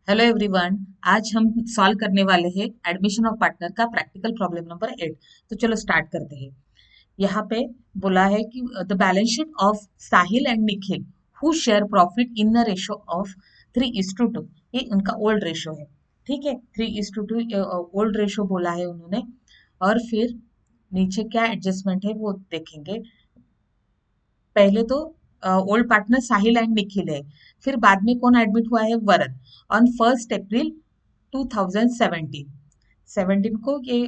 Hello everyone. आज हम solve करने वाले हैं एडमिशन ऑफ पार्टनर का प्रैक्टिकल प्रॉब्लम नंबर 8। तो चलो स्टार्ट करते हैं। यहाँ पे बोला है कि the balance sheet of Sahil and Nikhil who share profit in the ratio of 3:2। ये उनका ओल्ड रेशो है। ठीक है, 3:2 ओल्ड रेशो बोला है उन्होंने। और फिर नीचे क्या एडजस्टमेंट है वो देखेंगे। पहले तो old partner Sahil and Nikhil है। फिर बाद में कौन एडमिट हुआ है? वरद। ऑन 1 अप्रैल 2017 17 को ये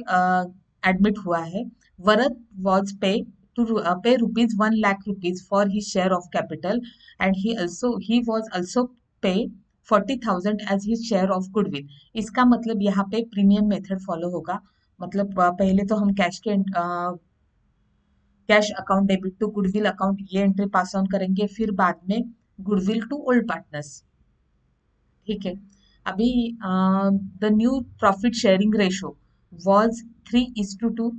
एडमिट हुआ है। Varad was pay rupees 1 lakh rupees for his share of capital and he was also pay 40,000 as his share of goodwill. इसका मतलब यहाँ पे प्रीमियम मेथड फॉलो होगा। मतलब पहले तो हम cash account debit to goodwill account ये एंट्री पास ऑन करेंगे, फिर बाद में गुडविल टू ओल्ड पार्टनर्स। ठीक है। अभी the new profit sharing ratio was 3:2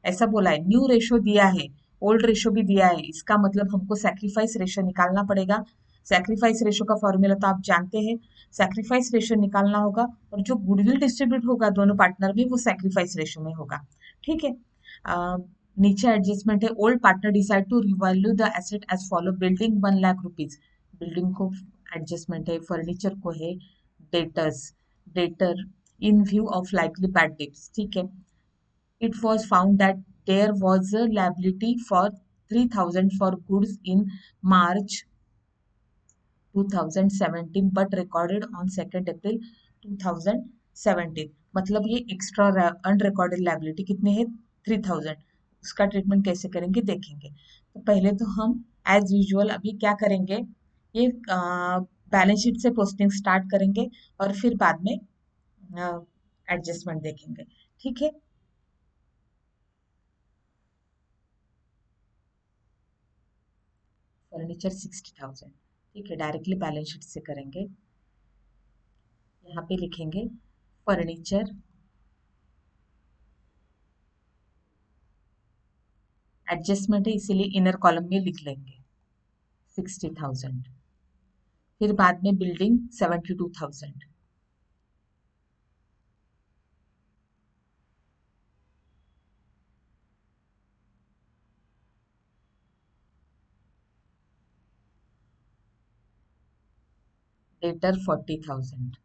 ऐसा बोला है। न्यू रेशो दिया है, ओल्ड रेशो भी दिया है। इसका मतलब हमको सैक्रिफाइस रेशो निकालना पड़ेगा। सैक्रिफाइस रेशो का फॉर्मूला तो आप जानते हैं। सैक्रिफाइस रेशो निकालना होगा और जो गुडविल डिस्ट्रीब्यूट होगा दोनों पार्टनर में वो सैक्रिफाइस रेशो में होगा। ठीक है। अ, नीचे एडजस्टमेंट है। Old partner decide to revalue the asset as follow. Building 1 lakh rupees. Building को एडजस्टमेंट है, फर्नीचर को है, debtors debtor in view of likely bad debts. ठीक है। It was found that there was a liability for 3,000 for goods in March 2017 but recorded on 2nd April 2017। मतलब ये extra unrecorded liability कितने हैं? 3,000। उसका ट्रीटमेंट कैसे करेंगे देखेंगे। तो पहले तो हम एज यूजुअल अभी क्या करेंगे, ये बैलेंस शीट से पोस्टिंग स्टार्ट करेंगे और फिर बाद में एडजस्टमेंट देखेंगे। ठीक है। फर्नीचर 60,000। ठीक है, डायरेक्टली बैलेंस शीट से करेंगे। यहाँ पे लिखेंगे फर्नीचर एडजस्टमेंट है इसीलिए इनर कॉलम में लिख लेंगे 60,000। फिर बाद में बिल्डिंग 72,000। डेटर 40,000।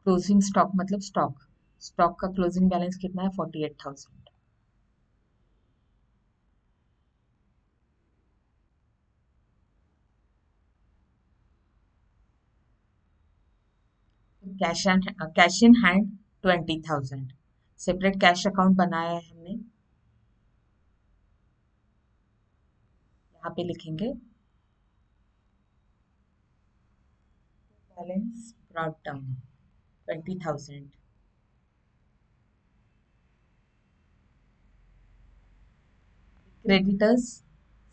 क्लोजिंग स्टॉक मतलब स्टॉक स्टॉक का क्लोजिंग बैलेंस कितना है? 48,000। Cash in hand 20,000। Separate cash account बनाया है हमने। यहाँ पे लिखेंगे balance brought down 20,000। Creditors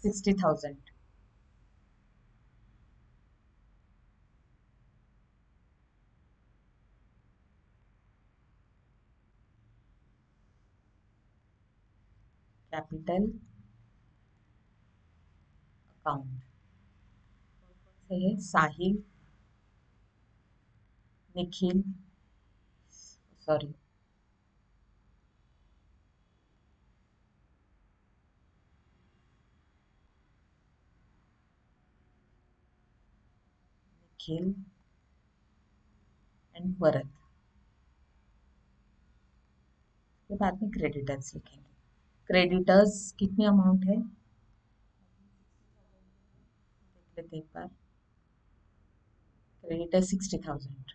60,000। Capital account से है साहिल, निखिल, सॉरी, निखिल एंड वरद। के बाद में क्रेडिटर्स लिखेंगे। क्रेडिटर्स कितनी अमाउंट है देख लेते हैं एक बार। क्रेडिटर 60,000।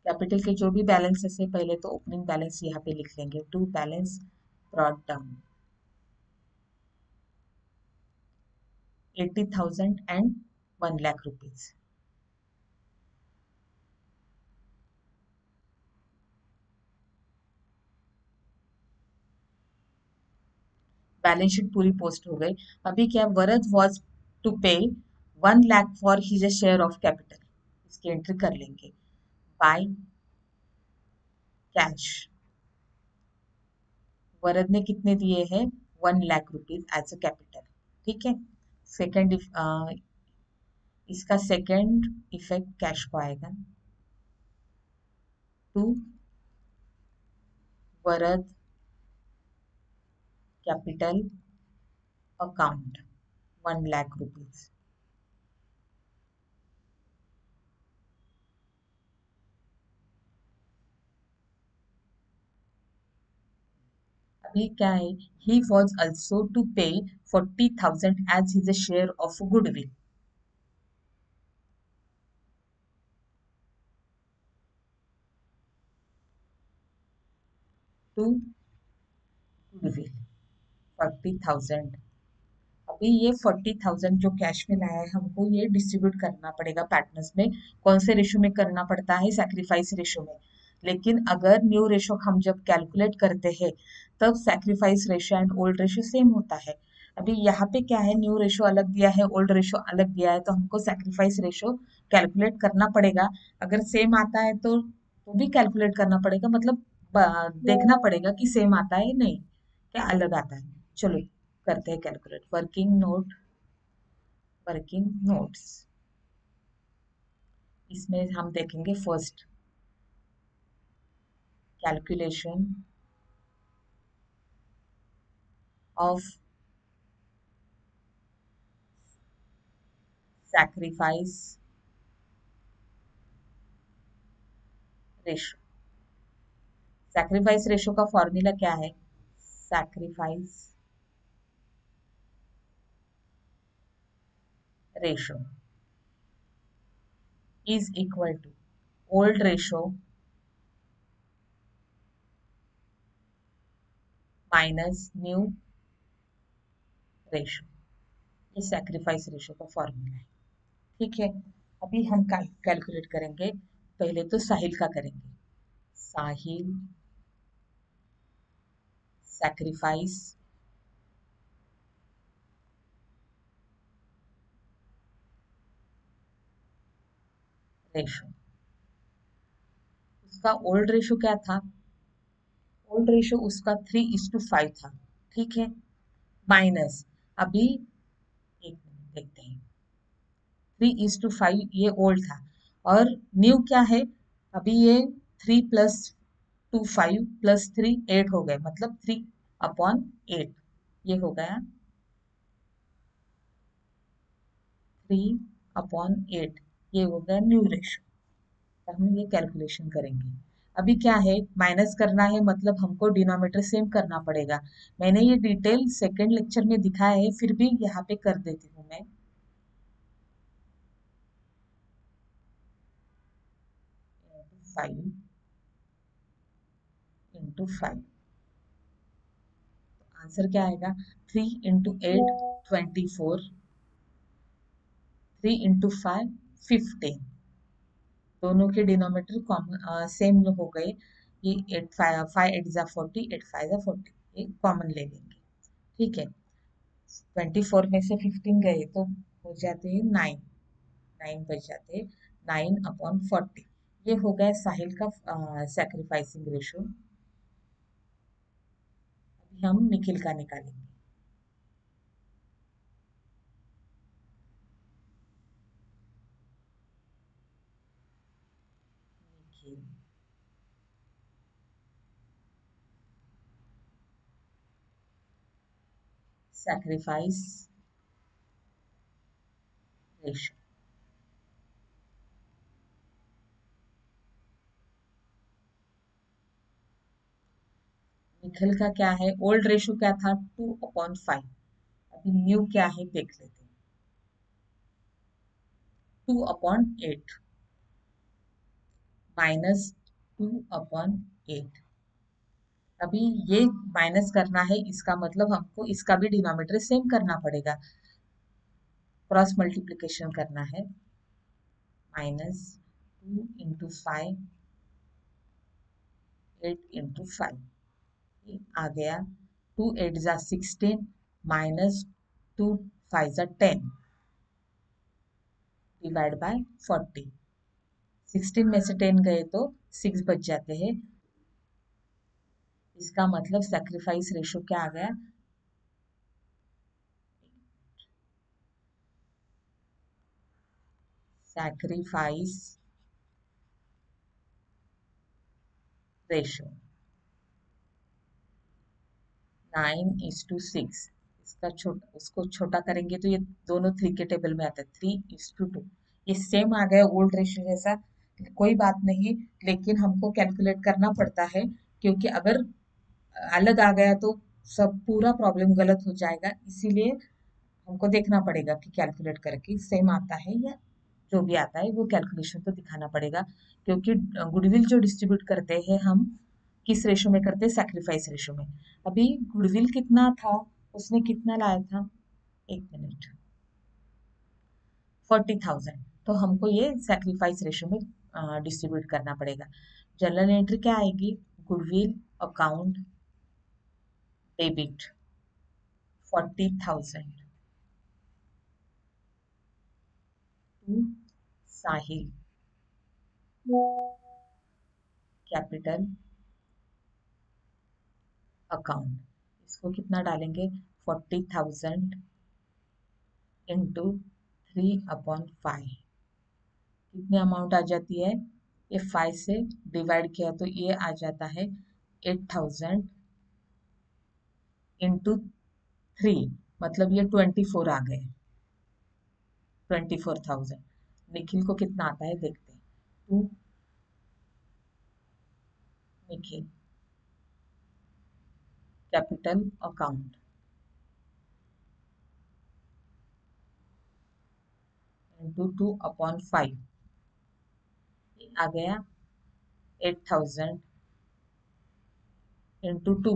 कैपिटल के जो भी बैलेंसेस है पहले तो ओपनिंग बैलेंस यहाँ पे लिख लेंगे। To balance brought down 80,000 and 1 lakh rupees. Balance sheet पूरी पोस्ट हो गई। अभी क्या, Varad was to pay 1 lakh for his share of capital, इसकी एंट्री कर लेंगे। बाय कैश, वरद ने कितने दिए हैं, 1 lakh rupees as a capital. ठीक है, सेकेंड इसका सेकेंड इफेक्ट कैश को आएगा। To Varad capital account 1 lakh rupees. अभी क्या है, he was also to pay 40,000 as his share of goodwill. To goodwill 40,000। अभी ये 40,000 जो कैश में लाया है, हमको ये डिस्ट्रीब्यूट करना पड़ेगा पार्टनर्स में। कौन से रेशो में करना पड़ता है, सैक्रिफाइस रेशो में। लेकिन अगर न्यू रेशो हम जब कैलकुलेट करते हैं तब sacrifice ratio and old ratio same होता है। अभी यहाँ पे क्या है, न्यू रेशो अलग दिया है, ओल्ड रेशो अलग दिया है, तो हमको सैक्रिफाइस रेशो कैलकुलेट करना पड़ेगा। अगर सेम आता है तो भी कैलकुलेट करना पड़ेगा, मतलब देखना पड़ेगा कि सेम आता है नहीं, क्या अलग आता है। चलो करते हैं कैलकुलेट। वर्किंग नोट्स, इसमें हम देखेंगे first calculation of sacrifice ratio. Sacrifice ratio का फॉर्मूला क्या है, sacrifice ratio is equal to old ratio minus new ratio. ये सैक्रिफाइस रेशो का फॉर्मूला है। ठीक है, अभी हम कैलकुलेट करेंगे। पहले तो साहिल का करेंगे। साहिल सैक्रिफाइस रेशो, उसका ओल्ड रेशो क्या था, ओल्ड रेशो उसका 3:5 था। ठीक है, माइनस अभी एक मिनट देखते हैं, 3:5 ये ओल्ड था, और न्यू क्या है, अभी ये 3+2 5 +3 8 हो गए, मतलब 3/8। ये हो गया 3/8, ये हो गया न्यू रेशो। तो हम ये कैलकुलेशन करेंगे। अभी क्या है, माइनस करना है, मतलब हमको डिनोमिनेटर सेम करना पड़ेगा। मैंने ये डिटेल सेकंड लेक्चर में दिखाया है, फिर भी यहाँ पे कर देती हूँ मैं। 5 × 5, आंसर क्या आएगा, 3 × 8 24, 3 × 5 15। दोनों के डिनोमिनेटर कॉमन सेम हो गए। ये 8 5 8 जा 40, 8 5 जा 40, ये कॉमन ले लेंगे। ठीक है, 24 में से 15 गए तो हो जाते हैं 9, 9 बच जाते हैं, 9/40। ये हो गया साहिल का सैक्रिफाइसिंग रेशो। अभी हम निखिल का निकालेंगे। निखिल सैक्रिफाइस रेशो, निखिल का क्या है, ओल्ड रेशो क्या था, 2/5। अभी न्यू क्या है देख लेते हैं, 2/8 माइनस 2/8। अभी ये माइनस करना है, इसका मतलब हमको इसका भी डिनोमिनेटर सेम करना पड़ेगा, क्रॉस मल्टीप्लिकेशन करना है। -2 × 5, 8 × 5, ये आ गया। 2 8 जा 16, -2 5 जा 10, डिवाइड बाय 40। 16 में से 10 गए तो 6 बच जाते हैं। इसका मतलब सैक्रिफाइस रेशो क्या आ गया? Sacrifice ratio 9:6। उसको छोटा करेंगे तो ये दोनों 3 के टेबल में आता है, 3:2। ये सेम आ गया ओल्ड रेशियो जैसा, कोई बात नहीं, लेकिन हमको कैलकुलेट करना पड़ता है, क्योंकि अगर अलग आ गया तो सब पूरा प्रॉब्लम गलत हो जाएगा। इसीलिए हमको देखना पड़ेगा कि कैलकुलेट करके सेम आता है या जो भी आता है वो कैलकुलेशन तो दिखाना पड़ेगा, क्योंकि गुडविल जो डिस्ट्रीब्यूट करते हैं हम किस रेशो में करते हैं? सैक्रिफाइस रेशो में। अभी गुडविल कितना था, उसने कितना लाया था? एक मिनट, 40,000। तो हमको ये सैक्रिफाइस रेशो में डिस्ट्रीब्यूट करना पड़ेगा। जर्नल एंट्री क्या आएगी? Goodwill account debit 40,000 to Sahil capital account. इसको कितना डालेंगे? 40,000 इंटू 3/5। कितनी अमाउंट आ जाती है? ये 5 से डिवाइड किया तो ये आ जाता है 8,000 इंटू 3, मतलब ये 24 आ गए। 24,000। निखिल को कितना आता है देखते हैं। To Nikhil capital account into 2/5 आ गया 8,000 इंटू 2,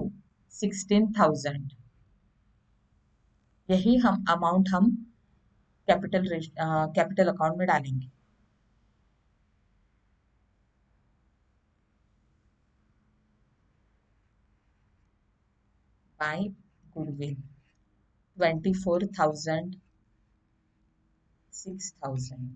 16,000। यही हम अमाउंट हम कैपिटल अकाउंट में डालेंगे। By goodwill 24,000, 6,000।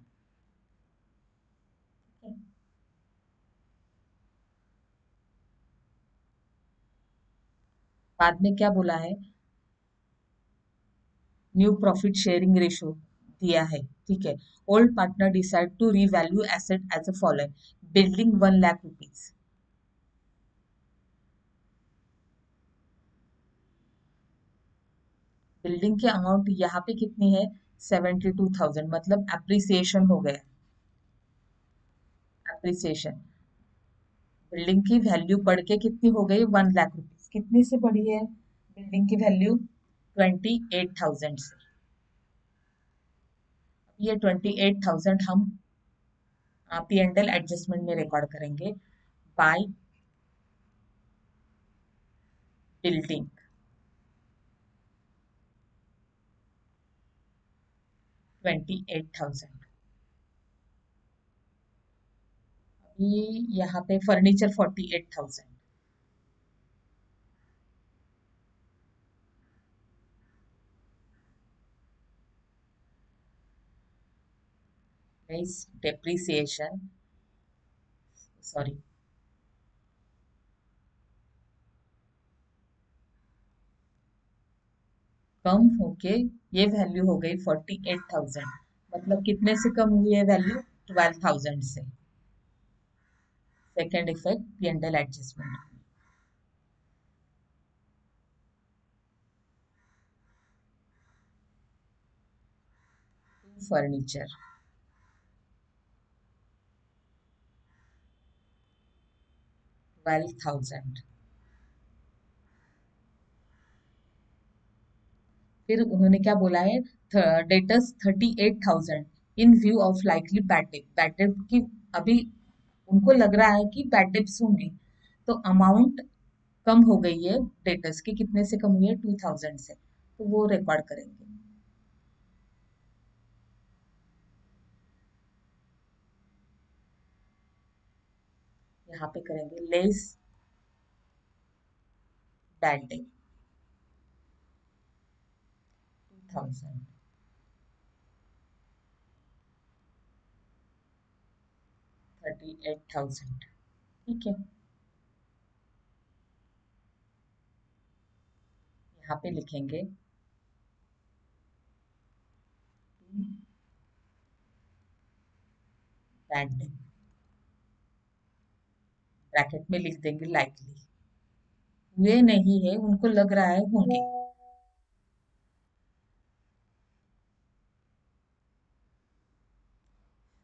बाद में क्या बोला है? न्यू प्रॉफिट शेयरिंग रेशो दिया है, ठीक है। Old partner decide to revalue asset as a following. Building 1,00,000 rupees. Building की अमाउंट यहाँ पे कितनी है? 72,000, मतलब अप्रिसिएशन हो गया। अप्रिसिएशन, बिल्डिंग की वैल्यू बढ़ के कितनी हो गई? 1,00,000 रुपीज। कितनी से बढ़ी है बिल्डिंग की वैल्यू? 28,000 से। ये 28,000 हम P&L एडजस्टमेंट में रिकॉर्ड करेंगे। By building 28,000। अभी यहाँ पे फर्नीचर 48,000। डेप्रिसिएशन, सॉरी, कम होके ये वैल्यू हो गई 48,000, मतलब कितने से कम हुई है वैल्यू? 12,000 से। Second effect P&L adjustment. Furniture 12,000। फिर उन्होंने क्या बोला है? Debtors 38,000 in view of likely bad debt. Bad debt की अभी उनको लग रहा है कि बैड डेट्स होंगे, तो अमाउंट कम हो गई है। डेटर्स की कितने से कम हुई है? 2,000 से, तो वो रिकॉर्ड करेंगे। यहाँ पे करेंगे लेस बैड डेट 2,000। 38,000। ठीक है, यहाँ पे लिखेंगे दैट डे, ब्रैकेट में लिख देंगे लाइकली। हुए नहीं है, उनको लग रहा है होंगे।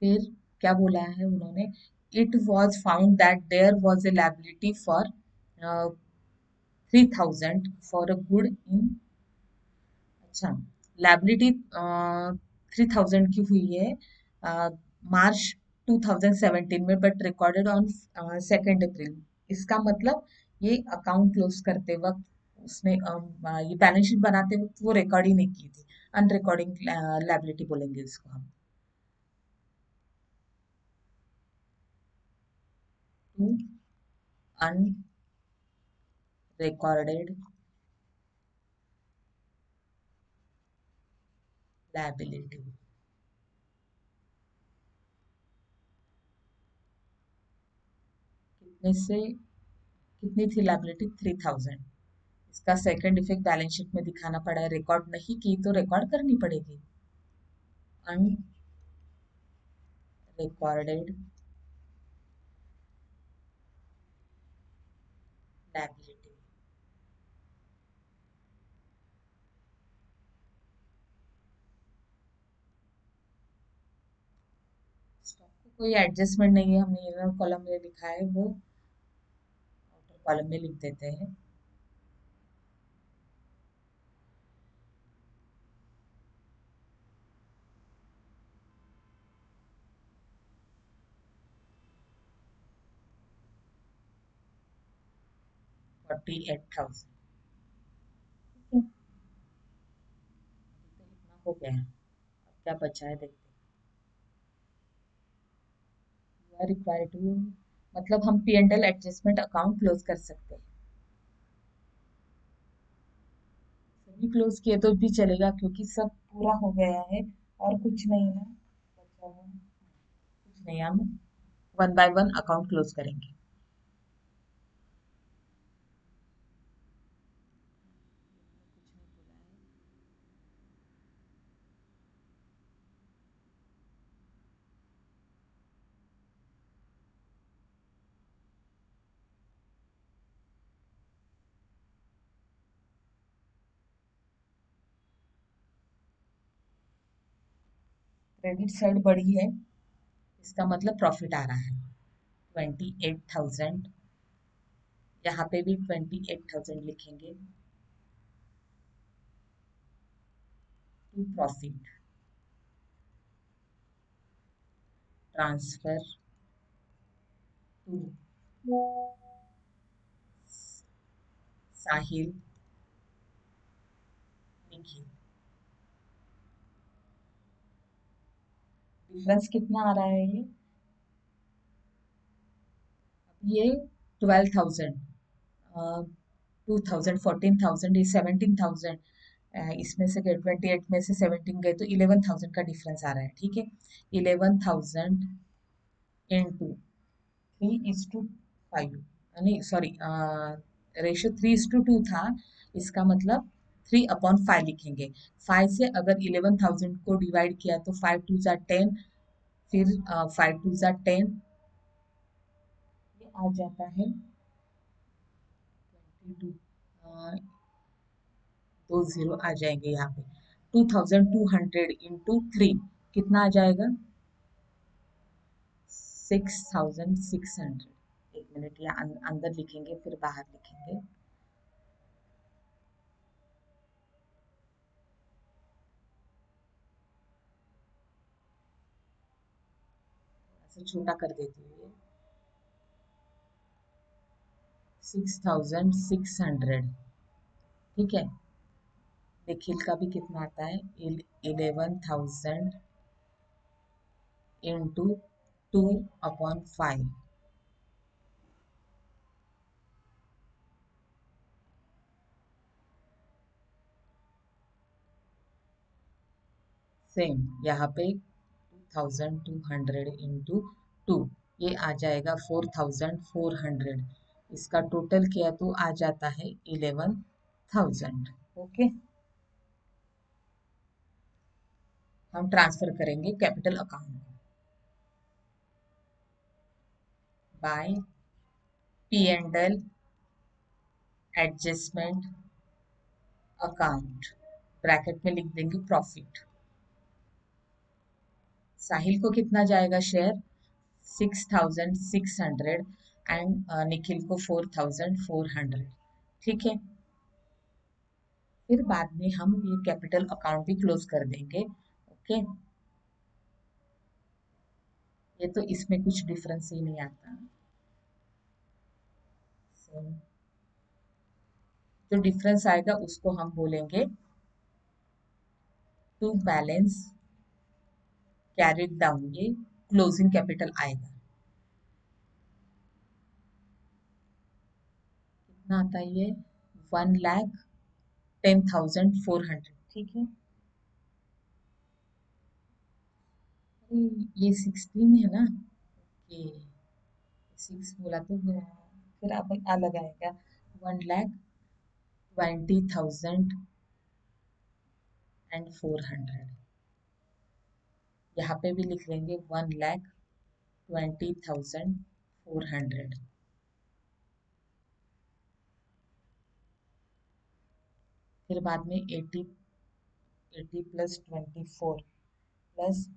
फिर क्या बोला है उन्होंने, it was found that there was a liability for 3,000 for a good in, अच्छा, लाइबिलिटी 3,000 की हुई है मार्च 2017 में, बट रिकॉर्डेड ऑन 2 अप्रैल। इसका मतलब ये अकाउंट क्लोज करते वक्त उसने ये बैलेंस शीट बनाते वक्त वो रिकॉर्ड ही नहीं की थी। अनरिकॉर्डिंग लाइबिलिटी बोलेंगे इसको हम। To unrecorded liability. कितने से कितनी थी लाइबिलिटी? 3,000। इसका सेकंड इफेक्ट बैलेंस शीट में दिखाना पड़ा है, रिकॉर्ड नहीं की तो रिकॉर्ड करनी पड़ेगी। Unrecorded liability. स्टॉक को कोई एडजस्टमेंट नहीं है, हमने इनर कॉलम में लिखा है वो आउटर कॉलम में लिख देते हैं। 48,000। ठीक है, अभी तो इतना हो गया है, अब क्या बचा है देखते हैं। रिक्वायर्ड टू, मतलब हम P and L adjustment account close कर सकते हैं। सभी क्लोज किए तो भी चलेगा क्योंकि सब पूरा हो गया है और कुछ नहीं है बचा हुआ, कुछ नहीं, हम one by one account close करेंगे। क्रेडिट साइड बढ़ी है, इसका मतलब प्रॉफिट आ रहा है। 28,000, यहाँ पे भी 28,000 लिखेंगे to profit transfer to Sahil Nikhil. Difference कितना आ रहा है ये 12,000, 2,000, 14,000, ये 17,000, इसमें से गए 28 में से 17 गए तो 11,000 का डिफरेंस आ रहा है। ठीक है, 11,000 इंटू 3:5, नहीं सॉरी, रेशियो 3:2 था, इसका मतलब 3/5 लिखेंगे। 5 से अगर 11,000 को डिवाइड किया तो 5 2 10, फिर 5 2 10, ये आ जाता है 22, 2 0 आ जाएंगे यहाँ पे। 2,200 इंटू 3 कितना आ जाएगा? 6,600। एक मिनट, या अंदर लिखेंगे फिर बाहर लिखेंगे। ऐसे छोटा कर देती हूँ ये। 6,600। ठीक है, निखिल का भी कितना आता है? 11,000 इंटू 2/5। सेम यहाँ पे 2,200 इंटू 2, ये आ जाएगा 4400। इसका टोटल किया तो आ जाता है 11,000। ओके, हम ट्रांसफर करेंगे capital account by P and L adjustment account, bracket में लिख देंगे प्रॉफिट। साहिल को कितना जाएगा शेयर? 6,600 एंड निखिल को 4,400। ठीक है, फिर बाद में हम ये कैपिटल अकाउंट भी क्लोज कर देंगे। ओके, ये तो इसमें कुछ डिफरेंस ही नहीं आता। So, जो डिफरेंस आएगा उसको हम बोलेंगे टू बैलेंस कैरिड डाउन, ये क्लोजिंग कैपिटल आएगा। कितना आता है ये? 1,10,400। ठीक है, ये 16 है ना, ये 6 बोला तो फिर अब अलग आएगा। 1,20,400। यहाँ पे भी लिख लेंगे 1,20,400। फिर बाद में 80 प्लस 24 प्लस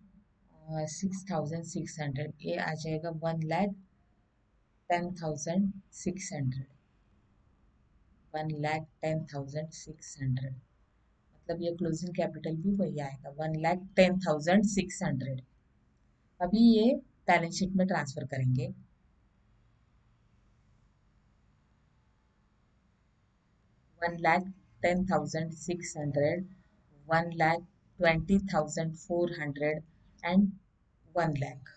6,600, ये आ जाएगा 1,10,600। 1,10,600 मतलब ये क्लोजिंग कैपिटल भी वही आएगा, 1,10,600। अभी ये बैलेंस शीट में ट्रांसफर करेंगे। 1,10,600, 1,20,400 एंड 1,00,000।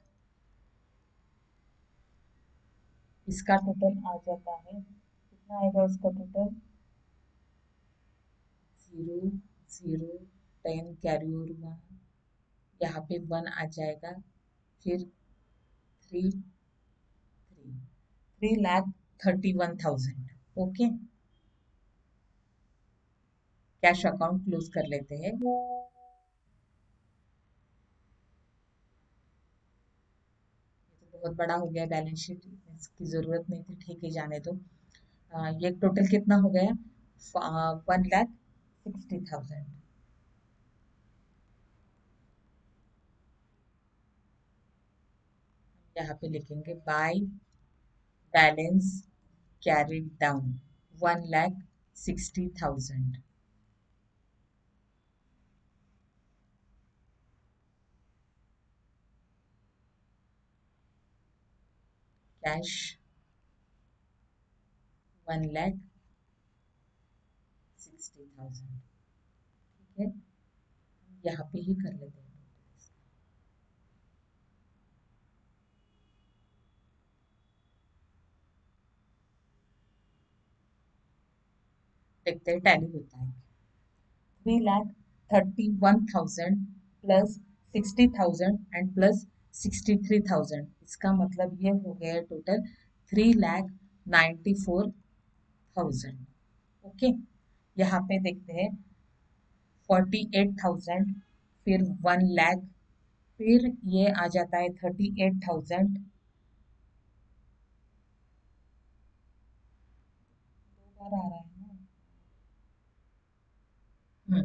इसका टोटल आ जाता है, कितना आएगा इसका टोटल? 0 0 10 कैरी ओवर, यहाँ पे 1 आ जाएगा, फिर 3 3,31,000। ओके, कैश अकाउंट क्लोज कर लेते हैं। बहुत बड़ा हो गया बैलेंस शीट, इसकी जरूरत नहीं थी, ठीक है जाने दो। ये टोटल कितना हो गया? 1,60,000। यहाँ पे लिखेंगे by balance carried down 1,60,000। Cash 1,60,000। ठीक है, यहाँ पे ही कर लेते हैं। देखते हैं टैली होता है। 3,31,000 प्लस 60,000 एंड प्लस 63,000, इसका मतलब ये हो गया टोटल 3,94,000। ओके, यहाँ पे देखते हैं 48,000, फिर 1,00,000, फिर ये आ जाता है 38,000। दो बार आ रहा है ना।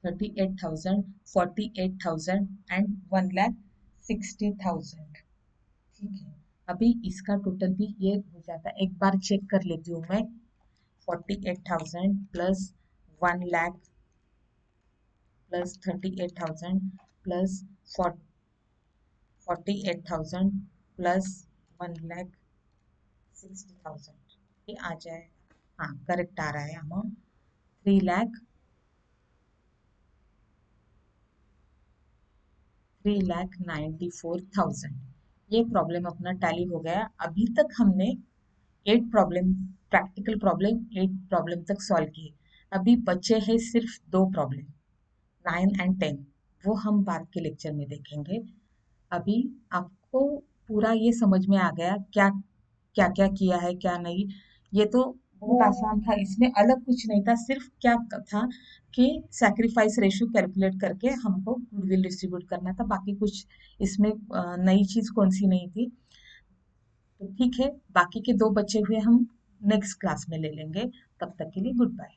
38,000, 48,000 एंड 1,60,000। ठीक है, अभी इसका टोटल भी ये हो जाता है, एक बार चेक कर लेती हूँ मैं। 48,000 प्लस 1,00,000 प्लस 38,000 प्लस 48,000 प्लस 1,60,000, ये आ जाए। हाँ, करेक्ट आ रहा है अमाउंट 3,94,000। ये प्रॉब्लम अपना टैली हो गया। अभी तक हमने 8 प्रॉब्लम, प्रैक्टिकल प्रॉब्लम 8 प्रॉब्लम तक सॉल्व किए। अभी बचे हैं सिर्फ 2 प्रॉब्लम, 9 एंड 10। वो हम बाद के लेक्चर में देखेंगे। अभी आपको पूरा ये समझ में आ गया क्या क्या क्या किया है क्या नहीं। ये तो बहुत आसान था, इसमें अलग कुछ नहीं था, सिर्फ क्या था कि सैक्रिफाइस रेशियो कैलकुलेट करके हमको गुडविल डिस्ट्रीब्यूट करना था, बाकी कुछ इसमें नई चीज कौन सी नहीं थी। तो ठीक है, बाकी के दो बचे हुए हम नेक्स्ट क्लास में ले लेंगे। तब तक के लिए गुड बाय।